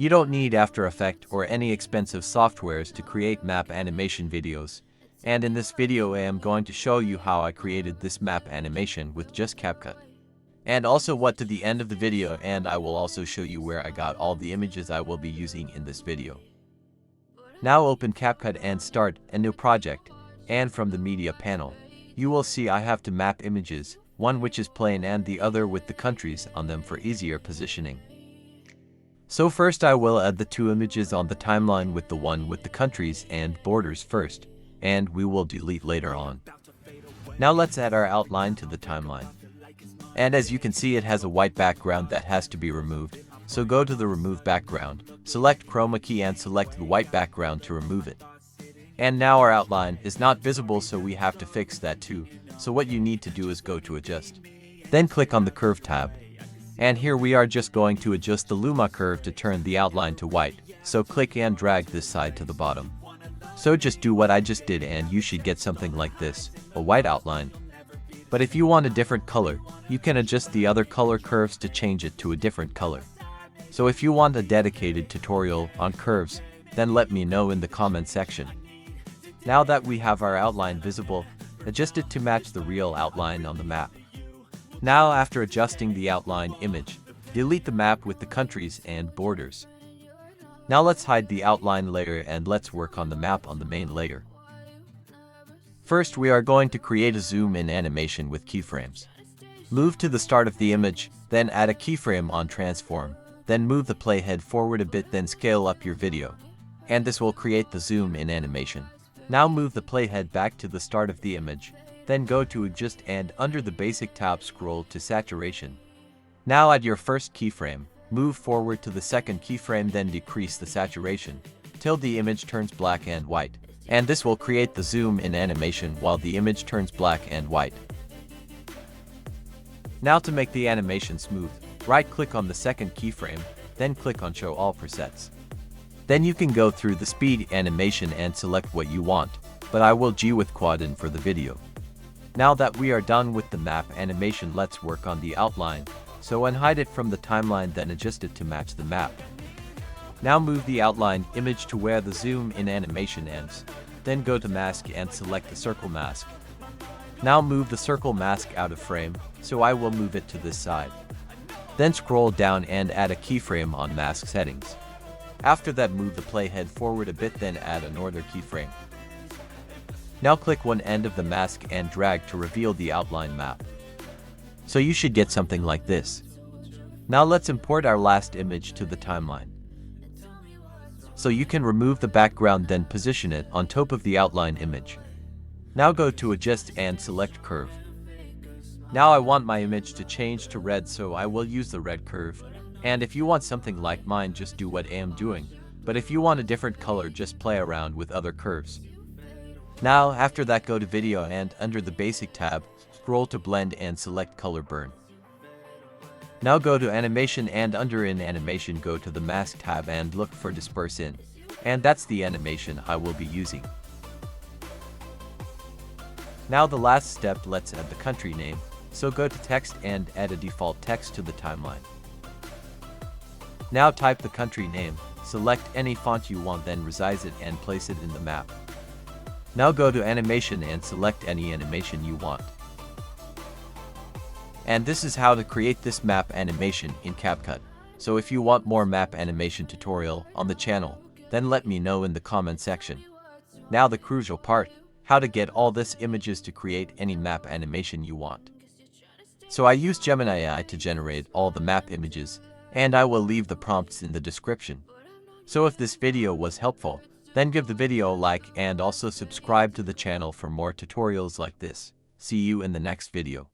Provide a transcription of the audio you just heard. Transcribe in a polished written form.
You don't need After Effects or any expensive softwares to create map animation videos. And in this video I am going to show you how I created this map animation with just CapCut. And also what to the end of the video, and I will also show you where I got all the images I will be using in this video. Now open CapCut and start a new project, and from the media panel, you will see I have two map images, one which is plain and the other with the countries on them for easier positioning. So first I will add the two images on the timeline with the one with the countries and borders first, and we will delete later on. Now let's add our outline to the timeline. And as you can see, it has a white background that has to be removed, so go to the remove background, select chroma key and select the white background to remove it. And now our outline is not visible, so we have to fix that too. So what you need to do is go to adjust. Then click on the curve tab. And here we are just going to adjust the Luma curve to turn the outline to white, so click and drag this side to the bottom. So just do what I just did and you should get something like this, a white outline. But if you want a different color, you can adjust the other color curves to change it to a different color. So if you want a dedicated tutorial on curves, then let me know in the comment section. Now that we have our outline visible, adjust it to match the real outline on the map. Now after adjusting the outline image, delete the map with the countries and borders. Now let's hide the outline layer and let's work on the map on the main layer. First we are going to create a zoom in animation with keyframes. Move to the start of the image, then add a keyframe on transform, then move the playhead forward a bit, then scale up your video. And this will create the zoom in animation. Now move the playhead back to the start of the image. Then go to Adjust and under the Basic tab scroll to Saturation. Now add your first keyframe, move forward to the second keyframe, then decrease the saturation till the image turns black and white. And this will create the zoom in animation while the image turns black and white. Now to make the animation smooth, right-click on the second keyframe, then click on Show All Presets. Then you can go through the speed animation and select what you want, but I will go with quad in for the video. Now that we are done with the map animation, let's work on the outline. So unhide it from the timeline, then adjust it to match the map. Now move the outline image to where the zoom in animation ends. Then go to mask and select the circle mask. Now move the circle mask out of frame, so I will move it to this side. Then scroll down and add a keyframe on mask settings. After that, move the playhead forward a bit, then add another keyframe. Now click one end of the mask and drag to reveal the outline map. So you should get something like this. Now let's import our last image to the timeline. So you can remove the background, then position it on top of the outline image. Now go to Adjust and select Curve. Now I want my image to change to red, so I will use the red curve. And if you want something like mine, just do what I am doing. But if you want a different color, just play around with other curves. Now after that, go to Video and under the Basic tab, scroll to Blend and select Color Burn. Now go to Animation and under in Animation go to the Mask tab and look for Disperse In. And that's the animation I will be using. Now the last step, let's add the country name. So go to Text and add a default text to the timeline. Now type the country name, select any font you want, then resize it and place it in the map. Now go to Animation and select any animation you want. And this is how to create this map animation in CapCut. So if you want more map animation tutorial on the channel, then let me know in the comment section. Now the crucial part, how to get all these images to create any map animation you want. So I use Gemini AI to generate all the map images, and I will leave the prompts in the description. So if this video was helpful, then give the video a like and also subscribe to the channel for more tutorials like this. See you in the next video.